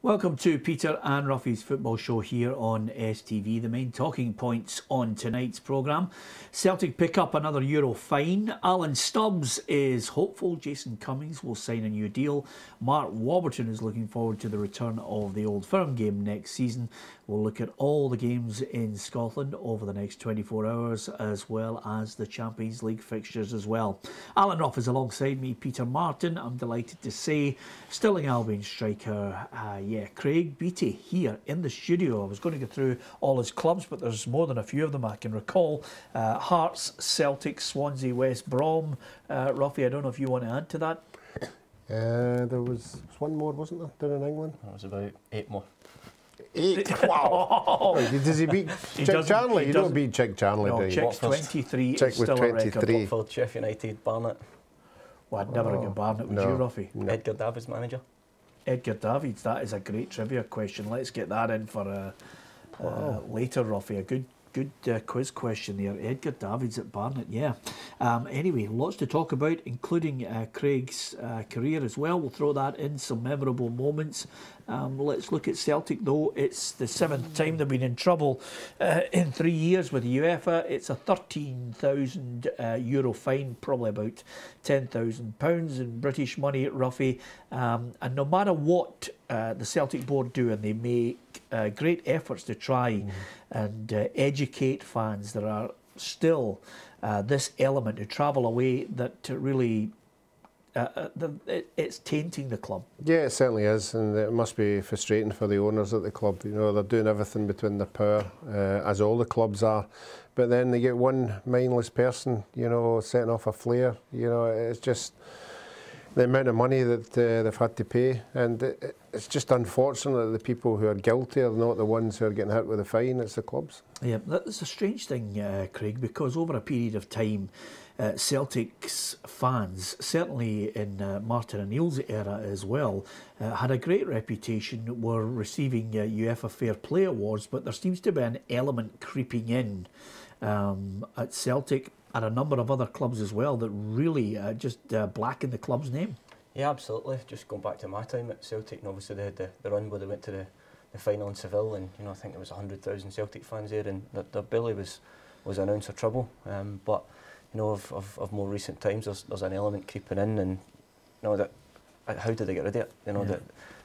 Welcome to Peter and Ruffy's football show here on STV. The main talking points on tonight's programme: Celtic pick up another Euro fine. Alan Stubbs is hopeful Jason Cummings will sign a new deal. Mark Warburton is looking forward to the return of the Old Firm game next season. We'll look at all the games in Scotland over the next 24 hours, as well as the Champions League fixtures as well. Alan Ruff is alongside me, Peter Martin. I'm delighted to say Stirling Albion striker, Craig Beattie here in the studio. I was going to go through all his clubs, but there's more than a few of them I can recall. Hearts, Celtic, Swansea, West Brom. Ruffy, I don't know if you want to add to that. There was one more, wasn't there, down in England? That was about 8 more. 8? Wow! Does he beat Chick Charnley? You don't beat Chick Charnley, do you? Chick's 23 Chick is was still 23. a record. Watford, Sheffield United, Barnet. Well, I'd never get Barnet, would you, Ruffy? No. Edgar Davids manager. Edgar Davids, that is a great trivia question. Let's get that in for later, Ruffy. A good quiz question there. Edgar Davids at Barnet, yeah. Anyway, lots to talk about, including Craig's career as well. We'll throw that in, some memorable moments. Let's look at Celtic, though. It's the 7th time they've been in trouble in 3 years with the UEFA. It's a €13,000 fine, probably about £10,000 in British money, Ruffy. And no matter what the Celtic board do, and they make great efforts to try and educate fans, there are still this element to travel away that really it's tainting the club. Yeah, it certainly is, and it must be frustrating for the owners at the club. You know, they're doing everything within their power, as all the clubs are, but then they get one mindless person, you know, setting off a flare. You know, it's just the amount of money that they've had to pay, and it's just unfortunate that the people who are guilty are not the ones who are getting hit with a fine, it's the clubs. Yeah, that's a strange thing, Craig, because over a period of time, Celtic's fans, certainly in Martin O'Neill's era as well, had a great reputation, were receiving UEFA Fair Play awards, but there seems to be an element creeping in at Celtic and a number of other clubs as well that really just blacken the club's name. Yeah, absolutely. Just going back to my time at Celtic, and obviously they had the run where they went to the final in Seville, and you know, I think there was 100,000 Celtic fans there, and their belly was an ounce of trouble. But you know, of more recent times, there's an element creeping in, and you know, that how do they get rid of it? You know, that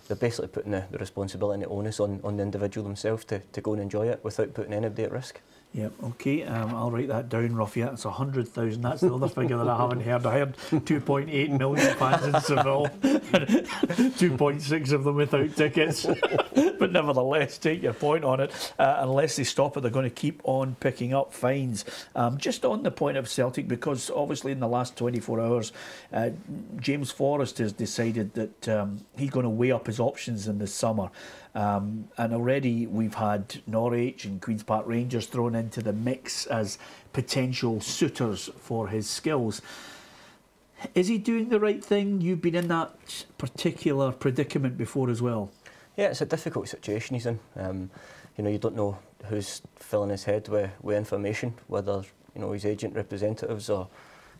they're basically putting the responsibility and the onus on the individual themselves to go and enjoy it without putting anybody at risk. Yeah, okay, I'll write that down, Ruffy. That's 100,000. That's the other figure that I haven't heard. I heard 2.8 million fans in Seville, 2.6 of them without tickets. But nevertheless, take your point on it. Unless they stop it, they're going to keep on picking up fines. Just on the point of Celtic, because obviously in the last 24 hours, James Forrest has decided that he's going to weigh up his options in the summer. And already we've had Norwich and Queen's Park Rangers thrown into the mix as potential suitors for his skills. Is he doing the right thing? You've been in that particular predicament before as well. Yeah, it's a difficult situation he's in. You know, you don't know who's filling his head with information, whether you know his agent representatives or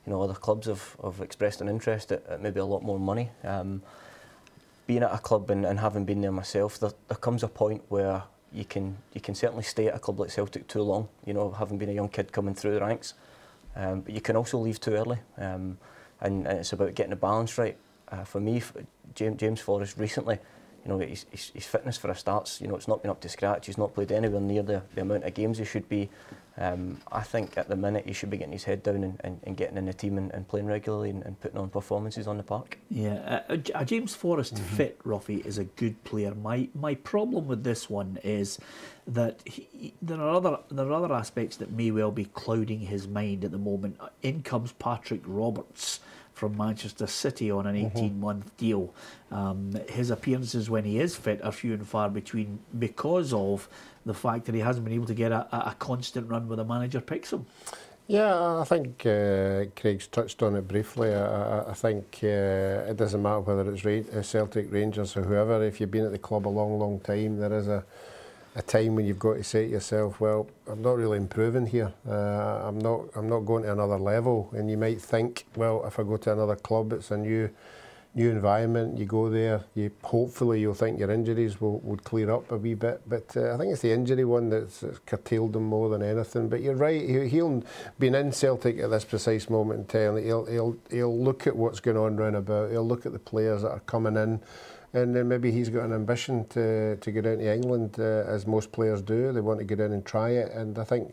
you know other clubs have expressed an interest at maybe a lot more money. Being at a club and having been there myself, there comes a point where you can certainly stay at a club like Celtic too long, you know, having been a young kid coming through the ranks. But you can also leave too early, and it's about getting the balance right. For me, James Forrest recently, you know, his fitness for a start's, you know, it's not been up to scratch. He's not played anywhere near the amount of games he should be. I think at the minute he should be getting his head down and getting in the team and playing regularly and putting on performances on the park. Yeah, James Forrest fit, Ruffy, is a good player. My problem with this one is that there are other aspects that may well be clouding his mind at the moment. In comes Patrick Roberts from Manchester City on an 18-month deal. His appearances when he is fit are few and far between because of the fact that he hasn't been able to get a constant run where the manager picks him. Yeah, I think Craig's touched on it briefly. I think it doesn't matter whether it's Celtic, Rangers or whoever. If you've been at the club a long time, there is a time when you've got to say to yourself, well, I'm not really improving here. I'm not going to another level. And you might think, well, if I go to another club, it's a new new environment, you go there, hopefully you'll think your injuries would clear up a wee bit, but I think it's the injury one that's curtailed him more than anything. But you're right, he'll been in Celtic at this precise moment in time. He'll look at what's going on round about, he'll look at the players that are coming in, and then maybe he's got an ambition to go down to England, as most players do. They want to go down and try it, and I think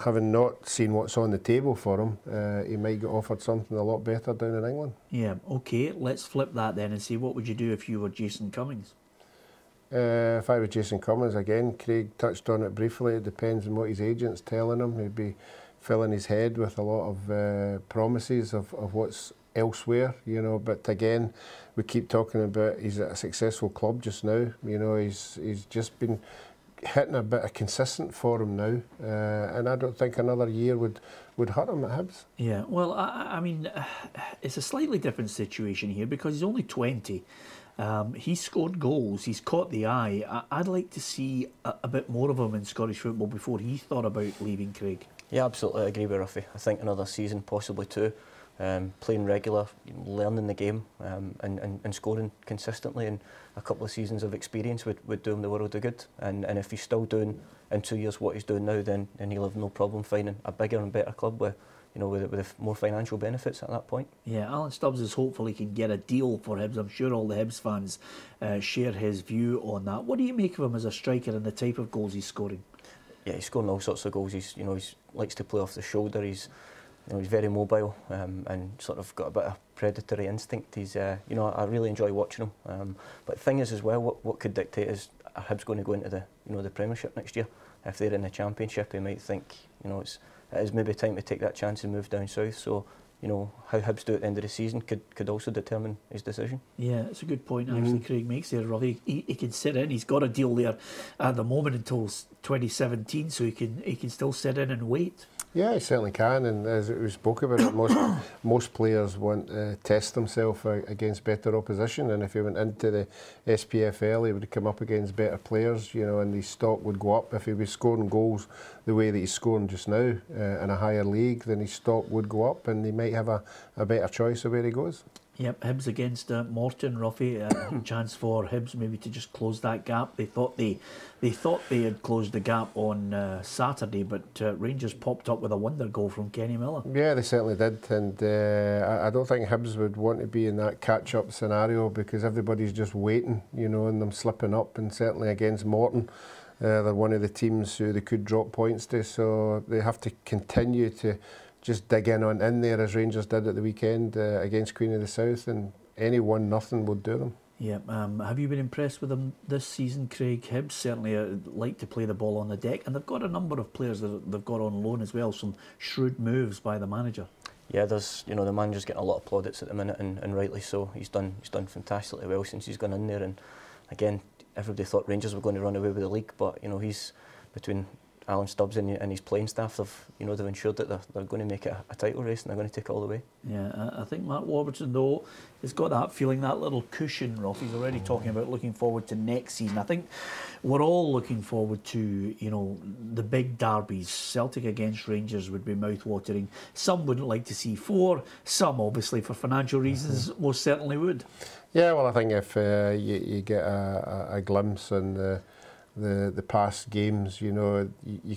having not seen what's on the table for him, he might get offered something a lot better down in England. Yeah, okay, let's flip that then and see what would you do if you were Jason Cummings? If I were Jason Cummings, again, Craig touched on it briefly, it depends on what his agent's telling him. He'd be filling his head with a lot of promises of what's elsewhere, you know, but again, we keep talking about he's at a successful club just now, you know, he's just been hitting a bit of consistent for him now, and I don't think another year would hurt him at Hibs. Yeah, well, I mean, it's a slightly different situation here because he's only 20. He's scored goals, he's caught the eye. I'd like to see a bit more of him in Scottish football before he thought about leaving, Craig. Yeah, absolutely, I agree with Ruffy. I think another season, possibly two. Playing regular, learning the game, and scoring consistently, and a couple of seasons of experience would do him the world of good. And if he's still doing in 2 years what he's doing now, then he'll have no problem finding a bigger and better club with, you know, with more financial benefits at that point. Yeah, Alan Stubbs is hopeful he can get a deal for Hibs. I'm sure all the Hibs fans share his view on that. What do you make of him as a striker and the type of goals he's scoring? Yeah, he's scoring all sorts of goals. He likes to play off the shoulder. He's very mobile, and sort of got a bit of predatory instinct. He's, I really enjoy watching him. But the thing is as well, what could dictate is are Hibs going to go into the Premiership next year? If they're in the Championship, they might think, it is maybe time to take that chance and move down south. So, how Hibs do at the end of the season could also determine his decision. Yeah, it's a good point actually Craig makes there, Robbie. He can sit in. He's got a deal there at the moment until 2017, so he can still sit in and wait. Yeah, he certainly can, and as we spoke about it, most players want to test themselves against better opposition, and if he went into the SPFL, he would come up against better players, and his stock would go up. If he was scoring goals the way that he's scoring just now in a higher league, then his stock would go up, and he might have a better choice of where he goes. Yep, Hibs against Morton, Ruffy. Chance for Hibs maybe to just close that gap. They thought they had closed the gap on Saturday, but Rangers popped up with a wonder goal from Kenny Miller. Yeah, they certainly did, and I don't think Hibs would want to be in that catch-up scenario because everybody's just waiting, on them slipping up, and certainly against Morton. They're one of the teams who they could drop points to, so they have to continue to just dig in there as Rangers did at the weekend against Queen of the South, and any 1-0 would do them. Yeah, have you been impressed with them this season, Craig? Hibs certainly like to play the ball on the deck, and they've got a number of players that they've got on loan as well, some shrewd moves by the manager. Yeah, there's the manager's getting a lot of plaudits at the minute, and rightly so. He's done fantastically well since he's gone in there, and again, everybody thought Rangers were going to run away with the league, but he's between Alan Stubbs and his playing staff, they've ensured that they're going to make it a title race, and they're going to take it all the way. Yeah, I think Mark Warburton, though, has got that feeling, that little cushion, Roth. He's already talking about looking forward to next season. I think we're all looking forward to, the big derbies. Celtic against Rangers would be mouth-watering. Some wouldn't like to see 4. Some, obviously, for financial reasons, most certainly would. Yeah, well, I think if you get a glimpse on the past games, you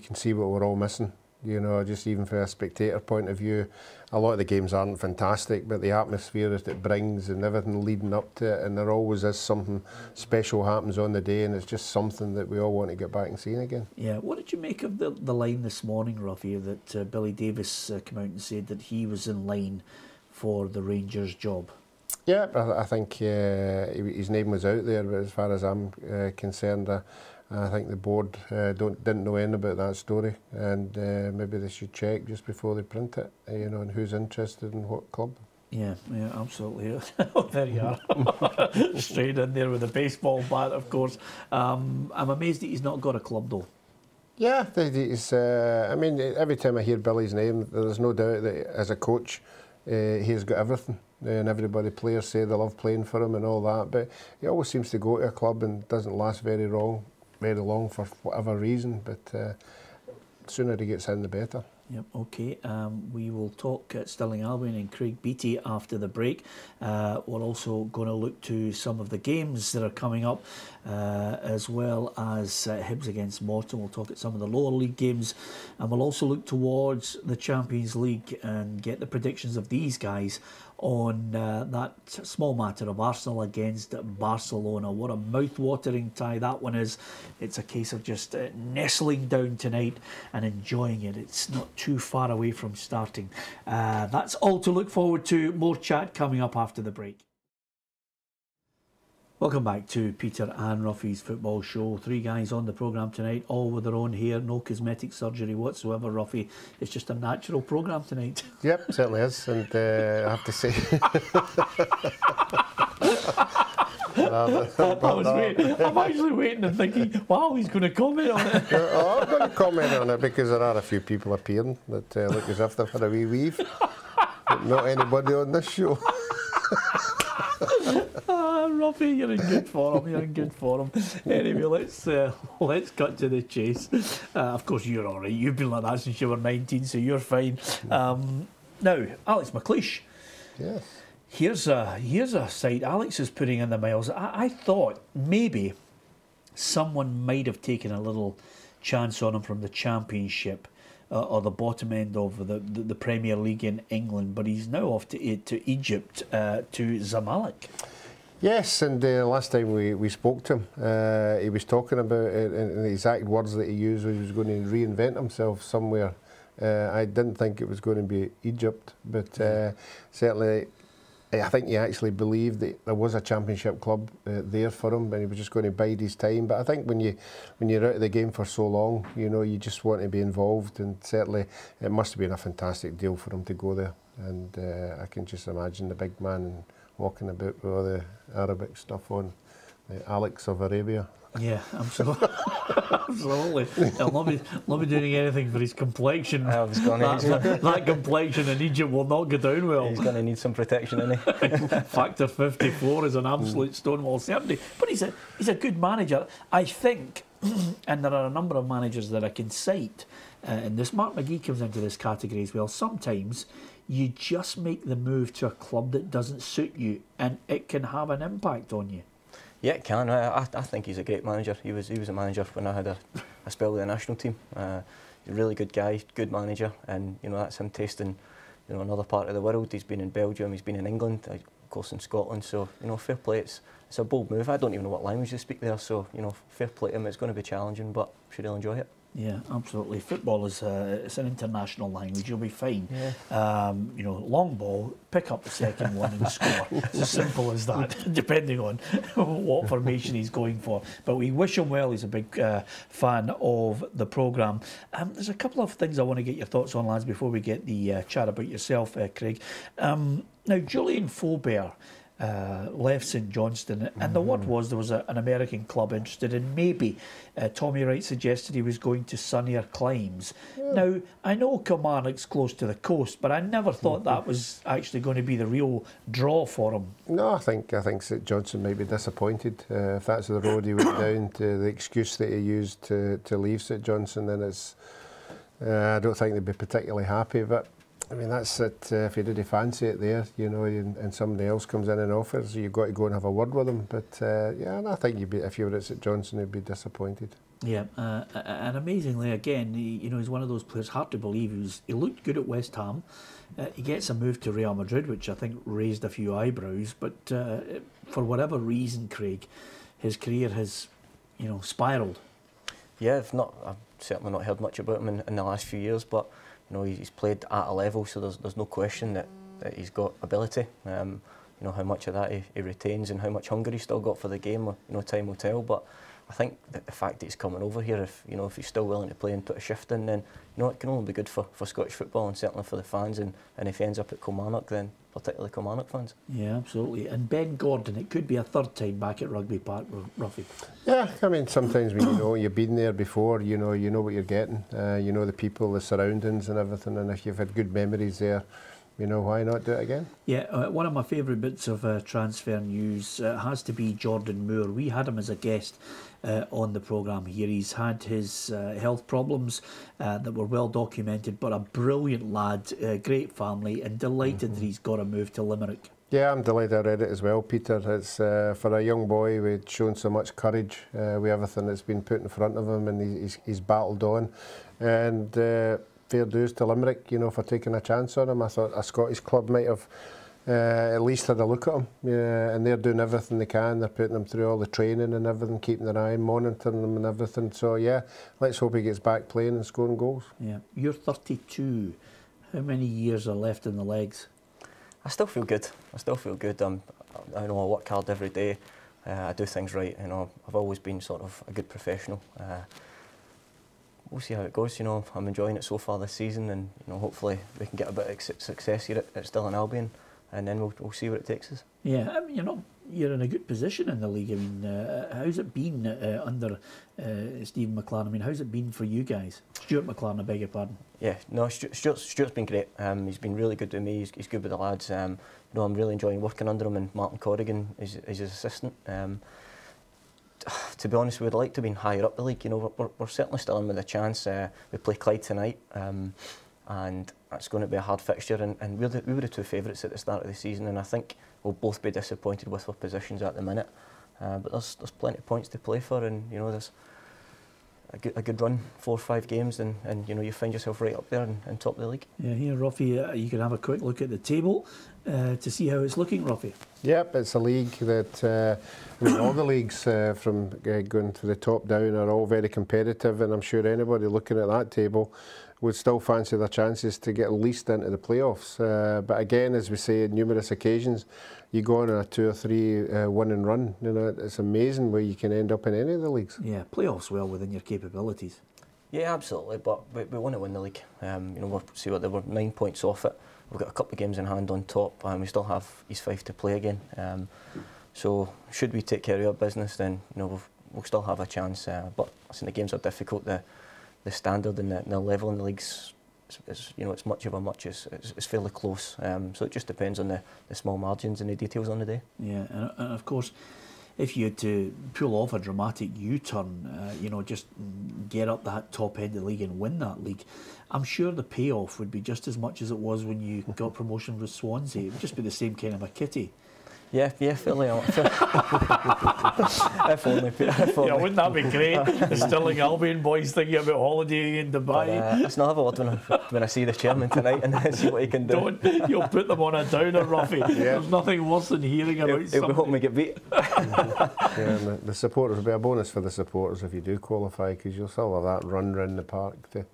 can see what we're all missing. Just even from a spectator point of view, a lot of the games aren't fantastic, but the atmosphere that it brings and everything leading up to it, and there always is something special happens on the day, and it's just something that we all want to get back and seeing again. Yeah, what did you make of the line this morning, Ruffy, that Billy Davis came out and said that he was in line for the Rangers job? Yeah, I think his name was out there, but as far as I'm concerned, I think the board didn't know anything about that story, and maybe they should check just before they print it, and who's interested in what club. Yeah, absolutely. There you are. Straight in there with a baseball bat, of course. I'm amazed that he's not got a club, though. Yeah, I mean, every time I hear Billy's name, there's no doubt that as a coach, he's got everything. And players say they love playing for him and all that, but he always seems to go to a club and doesn't last very long for whatever reason, but the sooner he gets in, the better. Yep, okay. We will talk Stirling Albion and Craig Beattie after the break. We're also going to look to some of the games that are coming up, as well as Hibs against Morton. We'll talk at some of the lower league games, and we'll also look towards the Champions League and get the predictions of these guys on that small matter of Arsenal against Barcelona. What a mouth-watering tie that one is. It's a case of just nestling down tonight and enjoying it. It's not too far away from starting. That's all to look forward to. More chat coming up after the break. Welcome back to Peter and Ruffy's Football Show. 3 guys on the programme tonight, all with their own hair, no cosmetic surgery whatsoever, Ruffy. It's just a natural programme tonight. Yep, certainly is, and I have to say... I'm actually waiting and thinking, wow, he's going to comment on it. I'm going to comment on it because there are a few people appearing that look as if they've had a wee weave. But not anybody on this show. Ruffy, you're in good form. You're in good form. Anyway, let's cut to the chase. Of course, you're all right. You've been like that since you were 19, so you're fine. Now, Alex McLeish. Yes. Here's a site Alex is putting in the miles. I thought maybe someone might have taken a little chance on him from the Championship or the bottom end of the Premier League in England, but he's now off to Egypt, to Zamalek. Yes, and last time we spoke to him, he was talking about it, and the exact words that he used was he was going to reinvent himself somewhere. I didn't think it was going to be Egypt, but certainly I think he actually believed that there was a Championship club there for him, and he was just going to bide his time. But I think when you're out of the game for so long, you know, you just want to be involved, and certainly it must have been a fantastic deal for him to go there. And I can just imagine the big man walking about with all the Arabic stuff on, the Alex of Arabia. Yeah, absolutely. Absolutely. He'll not be doing anything for his complexion. That complexion in Egypt will not go down well. He's going to need some protection, isn't he? Factor 54 is an absolute stonewall certainty. But he's a good manager, I think, and there are a number of managers that I can cite. And this Mark McGee comes into this category as well. Sometimes you just make the move to a club that doesn't suit you, and it can have an impact on you. Yeah, it can. I think he's a great manager. He was a manager when I had a spell with the national team. He's a really good guy, good manager, and you know that's him tasting, you know, another part of the world. He's been in Belgium, he's been in England, of course in Scotland. So you know, fair play. It's a bold move. I don't even know what language they speak there. So you know, fair play to him. It's going to be challenging, but I'm sure he'll enjoy it. Yeah, absolutely. Football is it's an international language. You'll be fine. Yeah. You know, long ball, pick up the second one and score. It's as simple as that, depending on what formation he's going for. But we wish him well. He's a big fan of the programme. There's a couple of things I want to get your thoughts on, lads, before we get the chat about yourself, Craig. Now, Julian Faubert left St Johnstone, and the word was there was an American club interested in maybe. Tommy Wright suggested he was going to sunnier climes. Yeah. Now, I know Kilmarnock's close to the coast, but I never thought that was actually going to be the real draw for him. No, I think St Johnstone might be disappointed if that's the road he went down to. The excuse that he used to leave St Johnstone, then it's I don't think they'd be particularly happy. But I mean, that's it. If you didn't fancy it there, you know, and somebody else comes in and offers, you've got to go and have a word with them. But yeah, and I think if you were at St Johnstone, you'd be disappointed. Yeah, and amazingly, again, you know, he's one of those players. Hard to believe he looked good at West Ham. He gets a move to Real Madrid, which I think raised a few eyebrows. But for whatever reason, Craig, his career has, you know, spiralled. Yeah, I've certainly not heard much about him in the last few years, but. You know, he's played at a level, so there's no question that he's got ability. You know, how much of that he retains and how much hunger he's still got for the game, you know, time will tell. But I think that the fact that he's coming over here, if he's still willing to play and put a shift in, then you know it can only be good for Scottish football and certainly for the fans. And if he ends up at Kilmarnock, then particularly Kilmarnock fans. Yeah, absolutely. And Ben Gordon, it could be a third time back at Rugby Park, Ruffy. Yeah, I mean, sometimes when you know you've been there before, you know what you're getting. You know the people, the surroundings and everything, and if you've had good memories there, you know, why not do it again? Yeah, one of my favourite bits of transfer news has to be Jordan Moore. We had him as a guest on the programme here. He's had his health problems that were well documented, but a brilliant lad, great family, and delighted that he's got a move to Limerick. Yeah, I'm delighted I read it as well, Peter. It's for a young boy who'd shown so much courage with everything that's been put in front of him, and he's battled on. And fair dues to Limerick, you know, for taking a chance on him. I thought a Scottish club might have at least had a look at him. Yeah, and they're doing everything they can. They're putting him through all the training and everything, keeping their eye, monitoring him and everything. So yeah, let's hope he gets back playing and scoring goals. Yeah, you're 32. How many years are left in the legs? I still feel good. I still feel good. I know I work hard every day. I do things right. You know, I've always been sort of a good professional. We'll see how it goes. You know, I'm enjoying it so far this season, and you know, hopefully we can get a bit of success here at Stirling Albion, and then we'll see where it takes us. Yeah, I mean, you're in a good position in the league. I mean, how's it been under Stephen McLaren? I mean, how's it been for you guys? Stuart McLaren, I beg your pardon. Yeah, no, Stuart's been great. He's been really good with me. He's good with the lads. You know, I'm really enjoying working under him, and Martin Corrigan is his assistant. To be honest, we'd like to have been higher up the league. You know, we're certainly still in with a chance. We play Clyde tonight, and that's going to be a hard fixture. And we were the two favourites at the start of the season, and I think we'll both be disappointed with our positions at the minute. But there's plenty of points to play for, and you know, there's a good run, 4 or 5 games, and you know, you find yourself right up there and top of the league. Yeah, here, Ruffy, you can have a quick look at the table to see how it's looking, Ruffy. Yep, it's a league that I mean, all the leagues from going to the top down are all very competitive, and I'm sure anybody looking at that table would still fancy their chances to get at least into the playoffs. But again, as we say on numerous occasions, you go on a 2 or 3 winning run. You know, it's amazing where you can end up in any of the leagues. Yeah, playoffs well within your capabilities. Yeah, absolutely. But we want to win the league. You know, we're 9 points off it. We've got a couple of games in hand on top, and we still have East Fife to play again. So should we take care of our business, then you know we'll still have a chance. But listen, the games are difficult. The standard and the level in the leagues is you know, it's much of a much. It's fairly close. So it just depends on the small margins and the details on the day. Yeah, and of course, if you had to pull off a dramatic U-turn, you know, just get up that top end of the league and win that league, I'm sure the payoff would be just as much as it was when you got promotion with Swansea. It would just be the same kind of a kitty. Yeah, fairly. If only. Yeah, wouldn't that be great? The Stirling Albion boys thinking about holidaying in Dubai. Let's not have a word when I see the chairman tonight and see what he can do. You'll put them on a downer, Ruffy. Yeah. There's nothing worse than hearing about something. He'll be hoping we get beat. Yeah, and the supporters will be a bonus for the supporters if you do qualify, because you'll still have that run around the park too.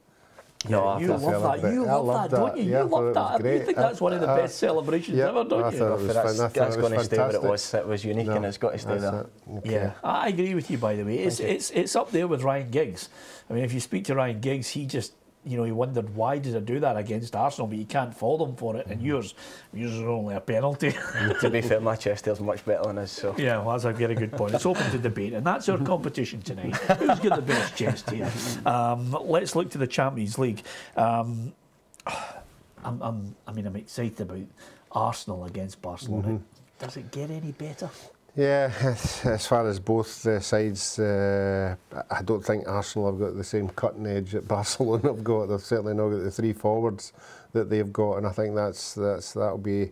No, you love that. You love that, don't you? Yeah, you love that. You think that's one of the best celebrations ever, don't you? That's going to stay where it was. It was unique, and it's got to stay there. Okay. Yeah, I agree with you. By the way, it's up there with Ryan Giggs. I mean, if you speak to Ryan Giggs, he just, you know, he wondered why did I do that against Arsenal, but you can't fault him for it. And yours is only a penalty. To be fair, Manchester's much better than us. So yeah, well, that's a very good point. It's open to debate, and that's our competition tonight. Who's got the best chest here? Let's look to the Champions League. I'm excited about Arsenal against Barcelona. Does it get any better? Yeah, as far as both sides, I don't think Arsenal have got the same cutting edge that Barcelona have got. They've certainly not got the 3 forwards that they've got, and I think that'll be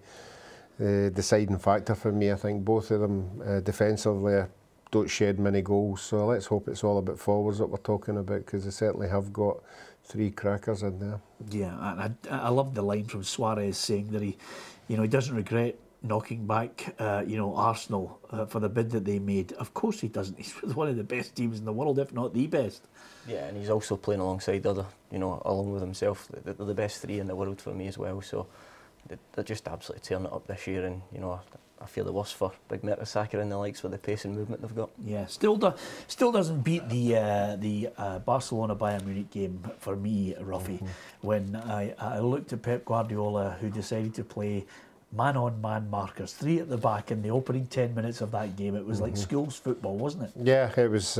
the deciding factor for me. I think both of them defensively don't shed many goals, so let's hope it's all about forwards that we're talking about, because they certainly have got 3 crackers in there. Yeah, and I love the line from Suarez saying that he doesn't regret knocking back, Arsenal for the bid that they made. Of course he doesn't. He's with one of the best teams in the world, if not the best. Yeah, and he's also playing alongside other, along with himself. They're the best 3 in the world for me as well. So they're just absolutely tearing it up this year, and I feel the worst for Big Mertesacker and the likes with the pace and movement they've got. Yeah, still doesn't beat the Barcelona Bayern Munich game for me, Ruffy. When I looked at Pep Guardiola, who decided to play man-on-man markers, 3 at the back in the opening 10 minutes of that game. It was like schools football, wasn't it? Yeah, it was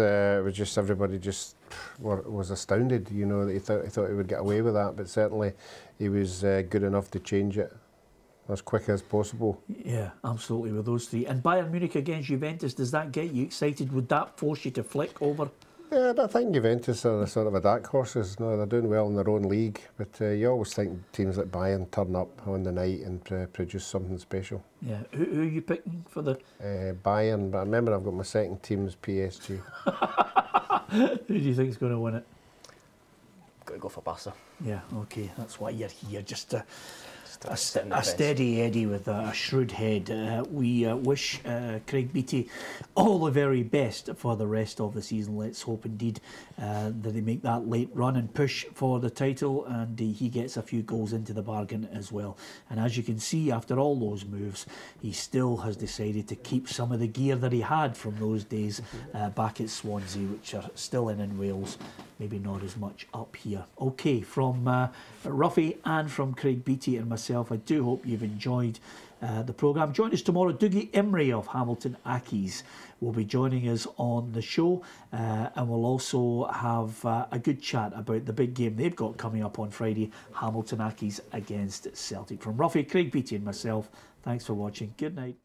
just everybody just was astounded, that he thought he would get away with that, but certainly he was good enough to change it. as quick as possible. Yeah, absolutely, with those three. And Bayern Munich against Juventus, does that get you excited? Would that force you to flick over? Yeah, but I think Juventus are sort of a dark horses. No, they're doing well in their own league, but you always think teams like Bayern turn up on the night and produce something special. Yeah, who are you picking for the... Bayern, but I remember I've got my second team's PSG. Who do you think is going to win it? Got to go for Barca. Yeah, okay, that's why you're here, just a fence. steady Eddie with a shrewd head. We wish Craig Beattie all the very best for the rest of the season. Let's hope indeed that they make that late run and push for the title, and he gets a few goals into the bargain as well. And as you can see, after all those moves, he still has decided to keep some of the gear that he had from those days back at Swansea, which are still in Wales. Maybe not as much up here. Okay, from Ruffy and from Craig Beattie and myself, I do hope you've enjoyed the programme. Join us tomorrow. Dougie Imrie of Hamilton Accies will be joining us on the show, and we'll also have a good chat about the big game they've got coming up on Friday, Hamilton Accies against Celtic. From Ruffy, Craig Beattie and myself, thanks for watching. Good night.